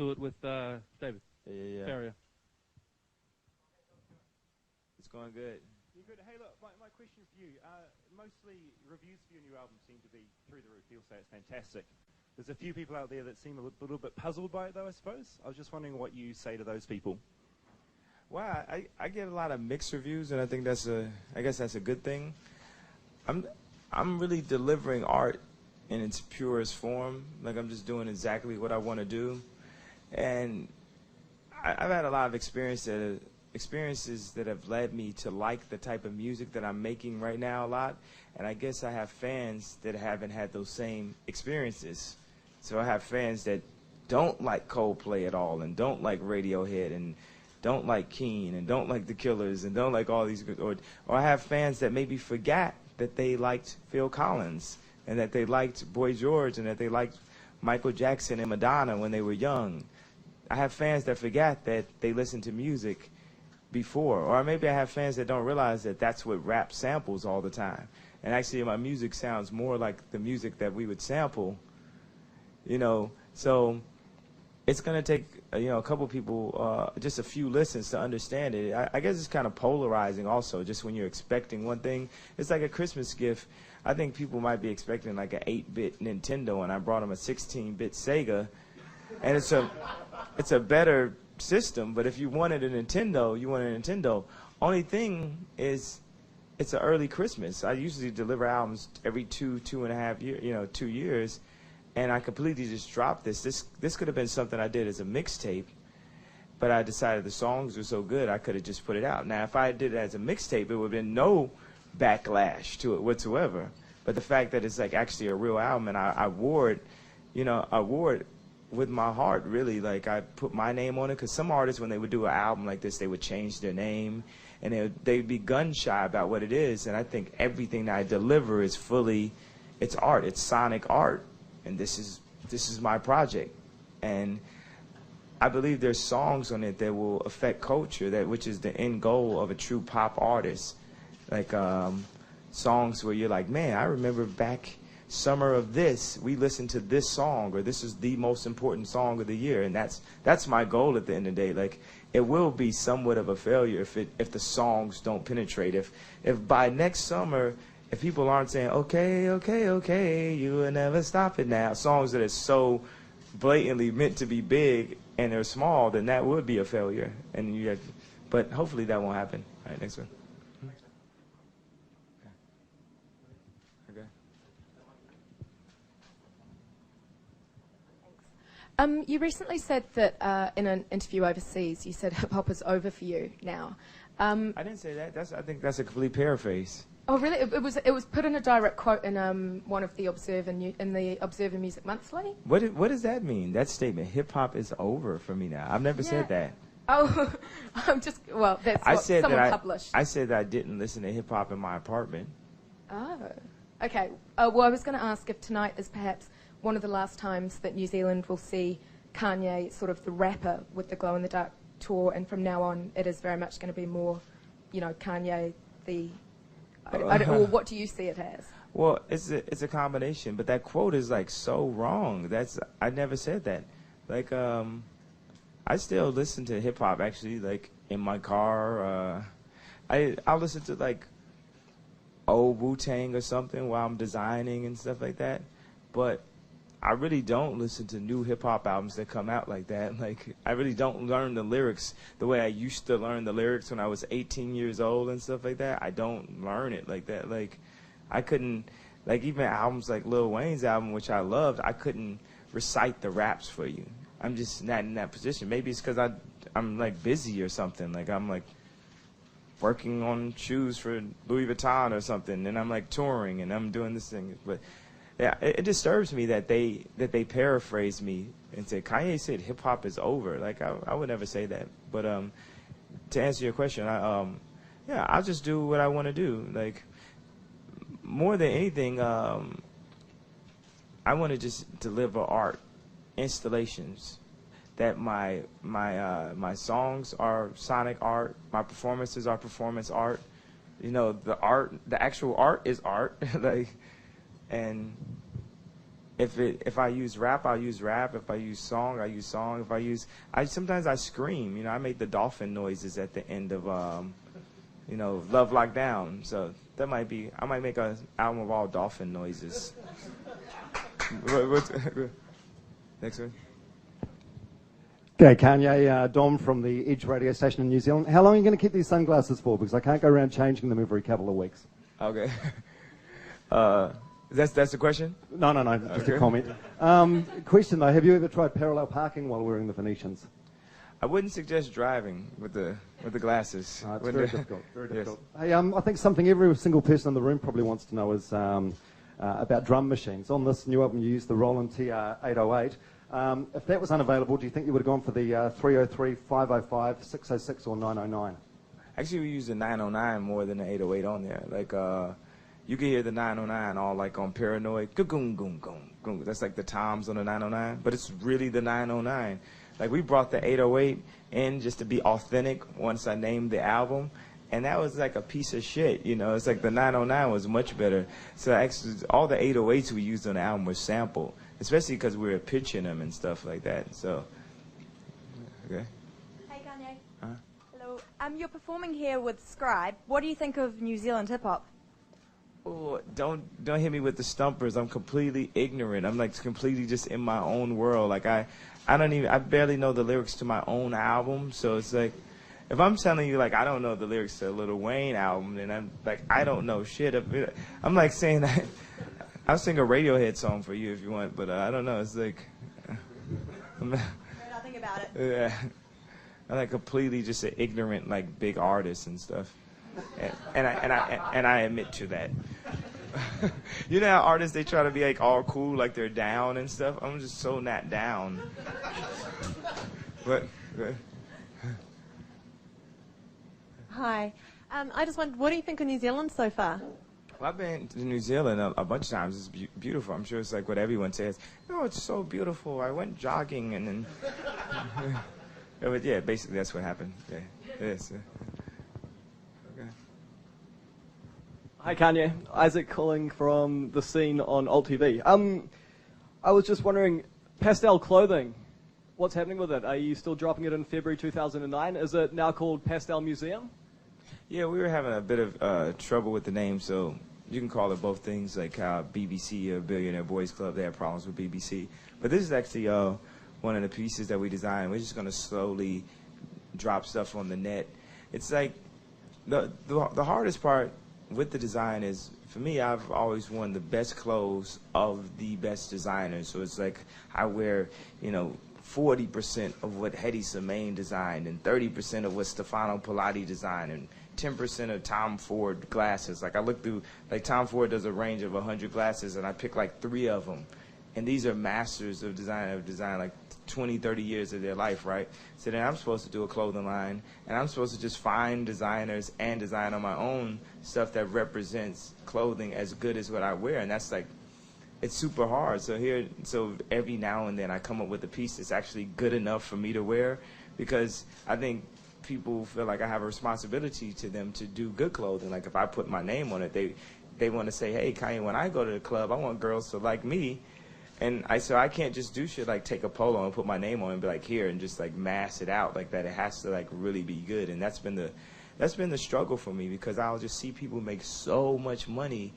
to it with David Yeah. Farrier. It's going good. You're good. Hey, look, my question for you. Mostly reviews for your new album seem to be through the roof. People say it's fantastic. There's a few people out there that seem a little bit puzzled by it, though, I suppose. I was just wondering what you say to those people. Well, I get a lot of mixed reviews, and I think I guess that's a good thing. I'm really delivering art in its purest form. Like, I'm just doing exactly what I want to do. And I've had a lot of experiences that have led me to like the type of music that I'm making right now a lot. And I guess I have fans that haven't had those same experiences. So I have fans that don't like Coldplay at all, and don't like Radiohead, and don't like Keane, and don't like The Killers, and don't like all these, or I have fans that maybe forgot that they liked Phil Collins, and that they liked Boy George, and that they liked Michael Jackson and Madonna when they were young. I have fans that forgot that they listened to music before. Or maybe I have fans that don't realize that that's what rap samples all the time. And actually my music sounds more like the music that we would sample, you know. So it's going to take, a couple people, just a few listens to understand it. I guess it's kind of polarizing also, just when you're expecting one thing. It's like a Christmas gift. I think people might be expecting like an 8-bit Nintendo, and I brought them a 16-bit Sega. And it's a better system, but if you wanted a Nintendo, you want a Nintendo. Only thing is, it's an early Christmas. I usually deliver albums every 2.5 years, 2 years. And I completely just dropped this. This could have been something I did as a mixtape, but I decided the songs were so good I could have just put it out. Now, if I did it as a mixtape, it would have been no backlash to it whatsoever. But the fact that it's like actually a real album, and I wore it, with my heart, really. Like, I put my name on it, because some artists, when they would do an album like this, they would change their name, and they'd be gun shy about what it is. And I think everything that I deliver is it's art, it's sonic art. And this is my project, and I believe there's songs on it that will affect culture, which is the end goal of a true pop artist. Like songs where you're like, man, I remember back summer of this, we listened to this song, or this is the most important song of the year, and that's my goal at the end of the day. Like, it will be somewhat of a failure if the songs don't penetrate. If by next summer, if people aren't saying, okay, you will never stop it now, songs that are so blatantly meant to be big and they're small, then that would be a failure. But hopefully that won't happen. All right, next one. Okay. You recently said that in an interview overseas, you said hip-hop is over for you now. I didn't say that. I think that's a complete paraphrase. Oh, really? It was put in a direct quote in one of the Observer Music Monthly. What does that mean? That statement, hip hop is over for me now. I've never said that. Oh, that's what someone published. I said that I didn't listen to hip hop in my apartment. Oh, okay. Well, I was going to ask if tonight is perhaps one of the last times that New Zealand will see Kanye, sort of the rapper with the Glow in the Dark tour, and from now on it is very much going to be more, Kanye the. Or what do you see it as? Well, it's a combination, but that quote is like so wrong. I never said that. Like, I still listen to hip hop actually, like in my car. I'll listen to like old Wu-Tang or something while I'm designing and stuff like that. But I really don't listen to new hip-hop albums that come out like that. Like, I really don't learn the lyrics the way I used to learn the lyrics when I was 18 years old and stuff like that. I don't learn it like that. Like, I couldn't, like, even albums like Lil Wayne's album, which I loved, I couldn't recite the raps for you. I'm just not in that position. Maybe it's because I'm like, busy or something. Like, I'm, like, working on shoes for Louis Vuitton or something, and I'm, like, touring, and I'm doing this thing. But yeah, it disturbs me that they paraphrase me and say Kanye said hip hop is over. Like, I would never say that. But to answer your question, I'll just do what I want to do. Like, more than anything, I want to just deliver art, installations. That my songs are sonic art, my performances are performance art. The actual art is art. Like. And if I use rap, I'll use rap. If I use song, I use song. Sometimes I scream. You know, I make the dolphin noises at the end of Love Lockdown. So I might make an album of all dolphin noises. Next one. Okay, Kanye, Dom from the Edge radio station in New Zealand. How long are you going to keep these sunglasses for? Because I can't go around changing them every couple of weeks. Okay. That's the question? No, just a comment. Question though, have you ever tried parallel parking while wearing the Venetians? I wouldn't suggest driving with the glasses. It's very difficult. Yes. Hey, I think something every single person in the room probably wants to know is about drum machines. On this new album, you used the Roland TR 808. If that was unavailable, do you think you would have gone for the 303, 505, 606, or 909? Actually, we use the 909 more than the 808 on there. Like, you can hear the 909 all like on Paranoid. Goom, goom, goom, goom. That's like the toms on the 909, but it's really the 909. Like, we brought the 808 in just to be authentic once I named the album, and that was like a piece of shit, you know. It's like the 909 was much better. So actually, all the 808s we used on the album were sampled, especially because we were pitching them and stuff like that. So, okay. Hey, Kanye. Hello. You're performing here with Scribe. What do you think of New Zealand hip-hop? Oh, don't hit me with the stumpers. I'm completely ignorant. I'm like completely just in my own world. Like I barely know the lyrics to my own album. So it's like, if I'm telling you like I don't know the lyrics to a Lil Wayne album, then I'm like I don't know shit. I'm like saying that I'll sing a Radiohead song for you if you want, but I don't know. It's like I know nothing about it. Yeah, I'm like completely just an ignorant like big artist and stuff. And I admit to that. You know how artists, they try to be like all cool, like they're down and stuff? I'm just so not down. But Hi. I just wondered, what do you think of New Zealand so far? well, I've been to New Zealand a bunch of times. It's beautiful. I'm sure it's like what everyone says. Oh, it's so beautiful. I went jogging and then... But yeah, basically that's what happened. Yeah, yes. Okay. Hi Kanye, Isaac calling from the scene on Alt TV. I was just wondering, pastel clothing, what's happening with it? Are you still dropping it in February 2009? Is it now called Pastel Museum? Yeah, we were having a bit of trouble with the name, so you can call it both things, like how BBC or Billionaire Boys Club, they have problems with BBC. But this is actually one of the pieces that we designed. We're just going to slowly drop stuff on the net. It's like the hardest part with the design is, for me, I've always worn the best clothes of the best designers. So it's like I wear, 40% of what Hedi Semaine designed and 30% of what Stefano Pilati designed and 10% of Tom Ford glasses. Like I look through, like Tom Ford does a range of 100 glasses and I pick like 3 of them. And these are masters of design like 20, 30 years of their life, right? So then I'm supposed to do a clothing line, and I'm supposed to just find designers and design on my own stuff that represents clothing as good as what I wear, and that's like, it's super hard. So every now and then I come up with a piece that's actually good enough for me to wear, because I think people feel like I have a responsibility to them to do good clothing. Like if I put my name on it, they want to say, hey, Kanye, when I go to the club, I want girls to like me. And so I can't just do shit like take a polo and put my name on it and be like here and just like mass it out like that. It has to like really be good. And that's been the struggle for me, because I'll just see people make so much money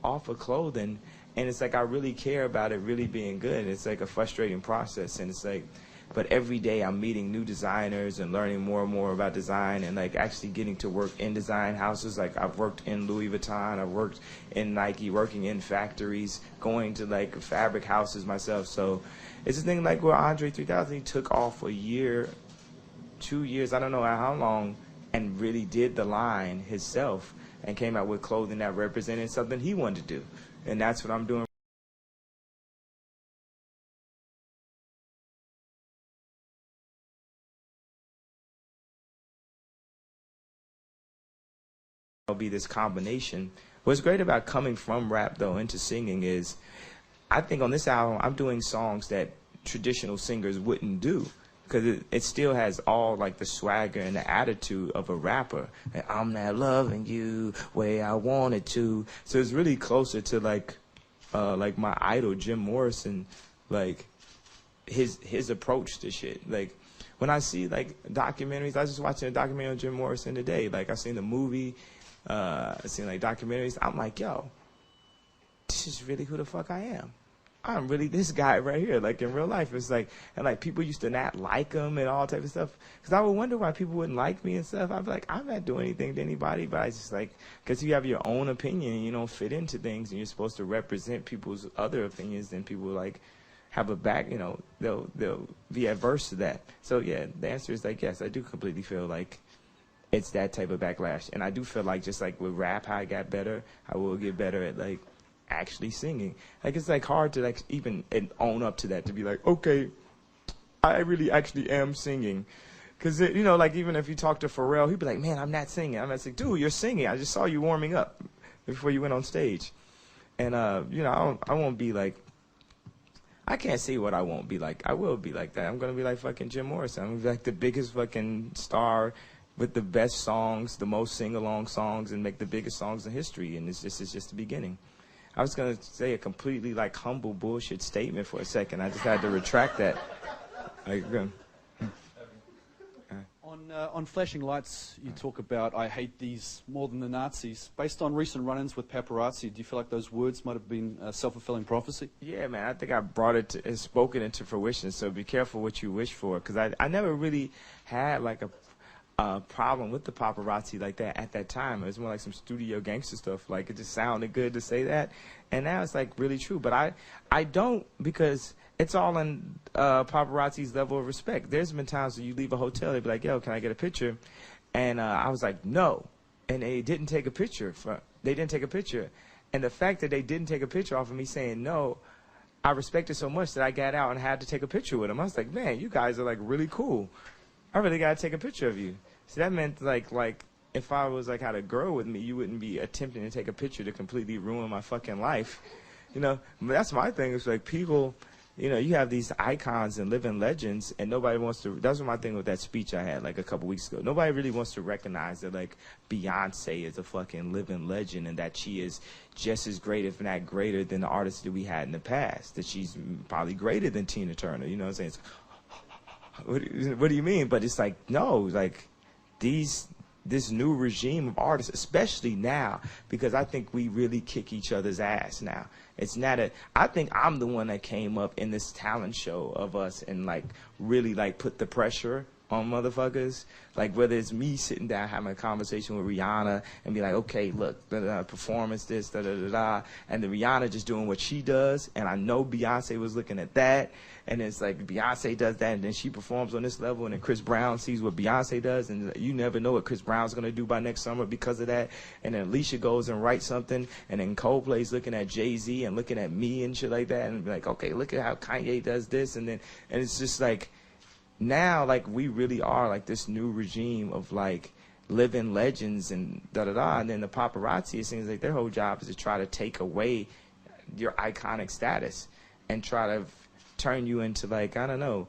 off of clothing, and it's like I really care about it really being good. It's like a frustrating process, and it's like, but every day I'm meeting new designers and learning more and more about design, and like actually getting to work in design houses. Like I've worked in Louis Vuitton, I've worked in Nike, working in factories, going to like fabric houses myself. So it's a thing like where Andre 3000, he took off a year, 2 years, I don't know how long, and really did the line himself and came out with clothing that represented something he wanted to do. And that's what I'm doing. It'll be this combination. What's great about coming from rap though into singing is, I think on this album I'm doing songs that traditional singers wouldn't do, because it still has all like the swagger and the attitude of a rapper. Like, I'm not loving you way I wanted to. So it's really closer to like like my idol Jim Morrison, like his approach to shit. Like when I see like documentaries, I was just watching a documentary on Jim Morrison today. Like I seen the movie, I seen like documentaries. I'm like, yo, this is really who the fuck I am. I'm really this guy right here. Like in real life, it's like, and like people used to not like him and all type of stuff. Because I would wonder why people wouldn't like me and stuff. I'd be like, I'm not doing anything to anybody, but I just like, because you have your own opinion and you don't fit into things, and you're supposed to represent people's other opinions. Then people like have a back, you know, they'll be adverse to that. So yeah, the answer is like yes, I do completely feel like it's that type of backlash, and I do feel like just like with rap, how I got better, I will get better at like actually singing. Like it's like hard to like even own up to that, to be like, okay, I really actually am singing. Because you know, like even if you talk to Pharrell, he'd be like, man, I'm not singing. I'm not like, dude, you're singing. I just saw you warming up before you went on stage. And you know, I won't be like, I can't say what I won't be like. I will be like that. I'm gonna be like fucking Jim Morrison. I'm gonna be like the biggest fucking star with the best songs, the most sing-along songs, and make the biggest songs in history. And it's just the beginning. I was going to say a completely, like, humble bullshit statement for a second. I just had to retract that. On Flashing Lights, you talk about, I hate these more than the Nazis. Based on recent run-ins with Paparazzi, do you feel like those words might have been a self-fulfilling prophecy? Yeah, man, I think I brought it to, spoken into fruition, so be careful what you wish for. Because I never really had, like, a problem with the paparazzi like that at that time. It was more like some studio gangster stuff. Like it just sounded good to say that, and now it's like really true. But I don't, because it's all in paparazzi's level of respect. There's been times when you leave a hotel, they'd be like, yo, can I get a picture? And I was like, no, and they didn't take a picture. They didn't take a picture, and the fact that they didn't take a picture off of me saying no, I respected so much that I got out and had to take a picture with them. I was like, man, you guys are like really cool. I really gotta take a picture of you. So that meant like if I was like had a girl with me, you wouldn't be attempting to take a picture to completely ruin my fucking life. You know, but that's my thing. It's like people, you know, you have these icons and living legends, and nobody wants to. That's my thing with that speech I had like a couple weeks ago. Nobody really wants to recognize that like Beyonce is a fucking living legend, and that she is just as great, if not greater, than the artists that we had in the past. That she's probably greater than Tina Turner. You know what I'm saying? What do you mean? But it's like, no, like this new regime of artists, especially now, because I think we really kick each other's ass now. It's not I think I'm the one that came up in this talent show of us and like really like put the pressure on motherfuckers. Like whether it's me sitting down having a conversation with Rihanna and be like, okay, look, performance this, and then Rihanna just doing what she does, and I know Beyonce was looking at that, and it's like Beyonce does that, and then she performs on this level, and then Chris Brown sees what Beyonce does, and you never know what Chris Brown's gonna do by next summer because of that, and then Alicia goes and writes something, and then Coldplay's looking at Jay-Z and looking at me and shit like that, and be like, okay, look at how Kanye does this, and it's just like, now, like, we really are, like, this new regime of, like, living legends and da-da-da. And then the paparazzi, it seems like their whole job is to try to take away your iconic status and try to turn you into, like, I don't know,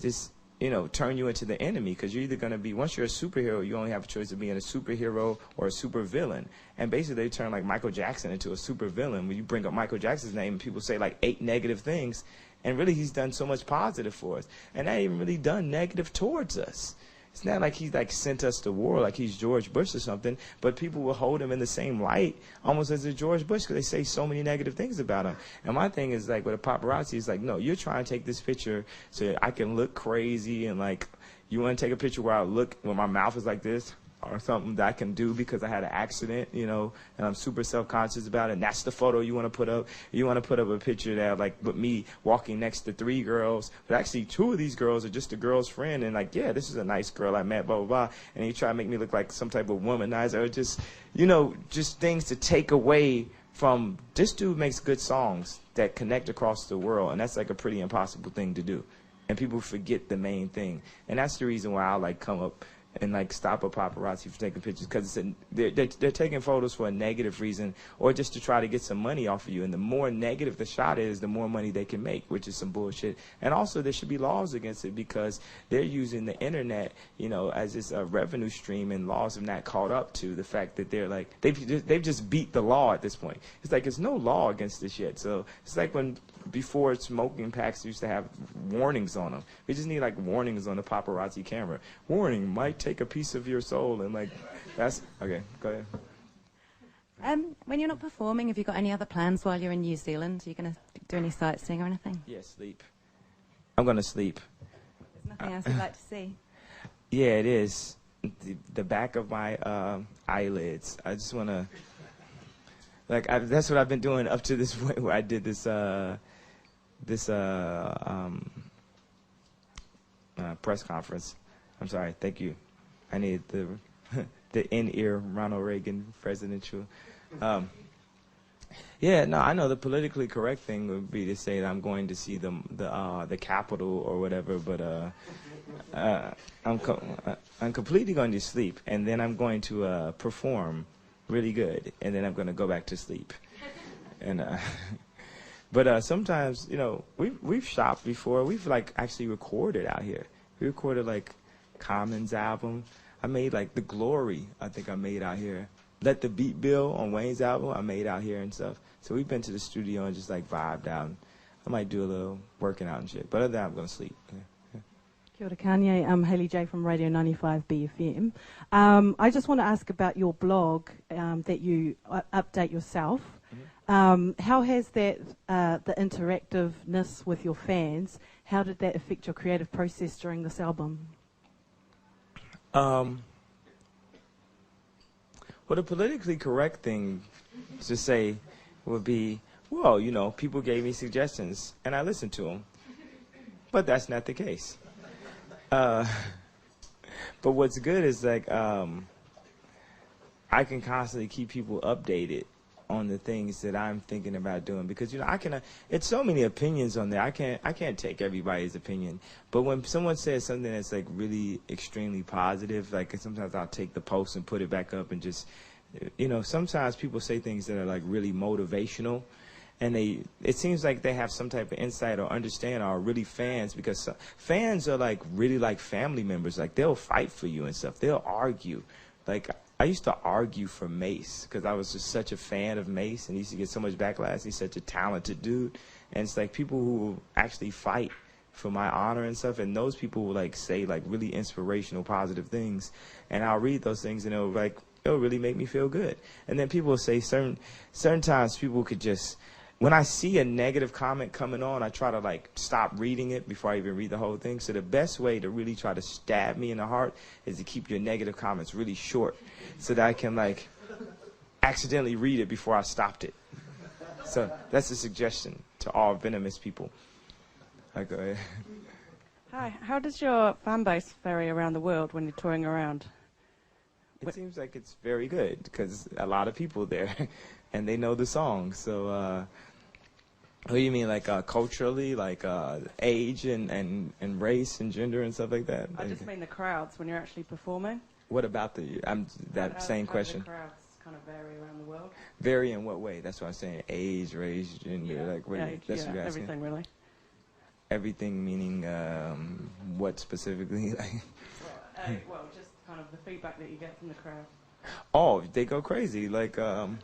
just, you know, turn you into the enemy. Because you're either going to be, once you're a superhero, you only have a choice of being a superhero or a supervillain. And basically, they turn, like, Michael Jackson into a supervillain. When you bring up Michael Jackson's name, people say, like, 8 negative things. And really, he's done so much positive for us. And not even really done negative towards us. It's not like he's like sent us to war like he's George Bush or something, but people will hold him in the same light almost as a George Bush because they say so many negative things about him. And my thing is like with a paparazzi, it's like, no, you're trying to take this picture so I can look crazy and like, you want to take a picture where I look, when my mouth is like this? Or something that I can do because I had an accident, you know, and I'm super self-conscious about it. And that's the photo you want to put up. You want to put up a picture that, like, with me walking next to 3 girls. But actually, 2 of these girls are just a girl's friend. And, like, yeah, this is a nice girl I met, blah, blah, blah. And you try to make me look like some type of womanizer. Or just, you know, just things to take away from, this dude makes good songs that connect across the world. And that's, like, a pretty impossible thing to do. And people forget the main thing. And that's the reason why I, like, come up and like stop a paparazzi from taking pictures, because they're taking photos for a negative reason, or just to try to get some money off of you. And the more negative the shot is, the more money they can make, which is some bullshit. And also there should be laws against it, because they're using the internet, you know, as this revenue stream, and laws have not caught up to the fact that they're like, they've just beat the law at this point. It's like, there's no law against this yet. So it's like when before smoking packs used to have warnings on them. We just need like warnings on the paparazzi camera. Warning, might take a piece of your soul. And like, that's okay. Go ahead. When you're not performing, have you got any other plans while you're in New Zealand? Are you going to do any sightseeing or anything? Yeah, sleep. I'm going to sleep. There's nothing else you'd like to see? Yeah, it is. The back of my eyelids. I just want to, like, that's what I've been doing up to this point, where I did this press conference. I'm sorry, thank you. I need the in-ear Ronald Reagan presidential. Yeah, no, I know the politically correct thing would be to say that I'm going to see the Capitol or whatever, but I'm completely going to sleep, and then I'm going to perform really good, and then I'm going to go back to sleep. And but sometimes, you know, we've shopped before. We've like actually recorded out here. We recorded like Common's album. I made like The Glory, I think I made out here. Let the Beat Bill on Wayne's album, I made out here and stuff. So we've been to the studio and just like vibed out. I might do a little working out and shit. But other than that, I'm going to sleep. Yeah. Kia ora, Kanye. I'm Hayley J from Radio 95 BFM. I just want to ask about your blog that you update yourself. How has that, the interactiveness with your fans, how did that affect your creative process during this album? Well, the politically correct thing to say would be, well, you know, people gave me suggestions, and I listened to them. But that's not the case. But what's good is, like, I can constantly keep people updated on the things that I'm thinking about doing, because, you know, it's so many opinions on there. I can't take everybody's opinion. But when someone says something that's like really extremely positive, like sometimes I'll take the post and put it back up and just, you know, sometimes people say things that are like really motivational, and it seems like they have some type of insight or understand, or are really fans, because fans are like really like family members. Like, they'll fight for you and stuff. They'll argue. Like, I used to argue for Mace because I was just such a fan of Mace, and he used to get so much backlash. He's such a talented dude. And it's like people who actually fight for my honor and stuff, and those people will like say like really inspirational, positive things, and I'll read those things, and it'll really make me feel good. And then people will say certain times people could just, when I see a negative comment coming on, I try to like stop reading it before I even read the whole thing. So the best way to really try to stab me in the heart is to keep your negative comments really short, so that I can like accidentally read it before I stopped it. So that's a suggestion to all venomous people. Go ahead. Hi, how does your fan base vary around the world when you're touring around? It seems like it's very good, because a lot of people there, and they know the songs. So what do you mean, like culturally, like age and race and gender and stuff like that? I just mean the crowds when you're actually performing. What about that same question? How do the crowds kind of vary around the world? Vary in what way? That's what I'm saying. Age, race, gender. Yeah. Like, that's what you're asking? Everything really. Everything meaning what specifically? Well, just kind of the feedback that you get from the crowd. Oh, they go crazy. Like, and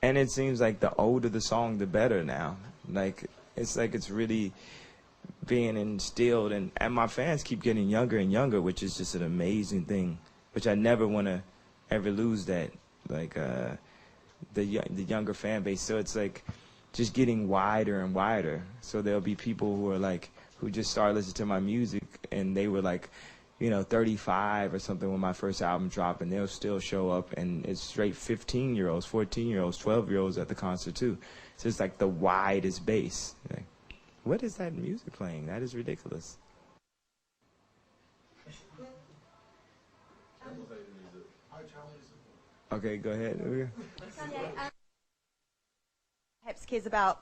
it seems like the older the song, the better now. Like it's really being instilled, and my fans keep getting younger and younger, which is just an amazing thing, which I never want to ever lose that, like the younger fan base. So it's like just getting wider and wider. So there'll be people who just started listening to my music, and they were like, you know, 35 or something when my first album dropped, and they'll still show up, and it's straight 15-year-olds, 14-year-olds, 12-year-olds at the concert too. So it's like the widest base. Like, what is that music playing? That is ridiculous. Okay, go ahead. Perhaps cares about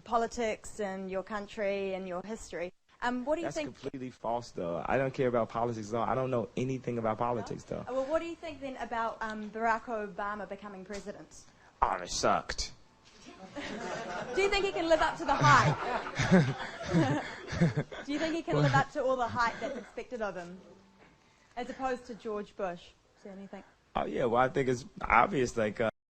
politics and your country and your history. What do you That's think? completely false, though. I don't care about politics, though. I don't know anything about politics, though. Well, what do you think then about Barack Obama becoming president? Oh, it sucked. Do you think he can live up to the hype? Do you think he can live up to all the hype that's expected of him, as opposed to George Bush? Is there anything? Oh, yeah, well, I think it's obvious, like,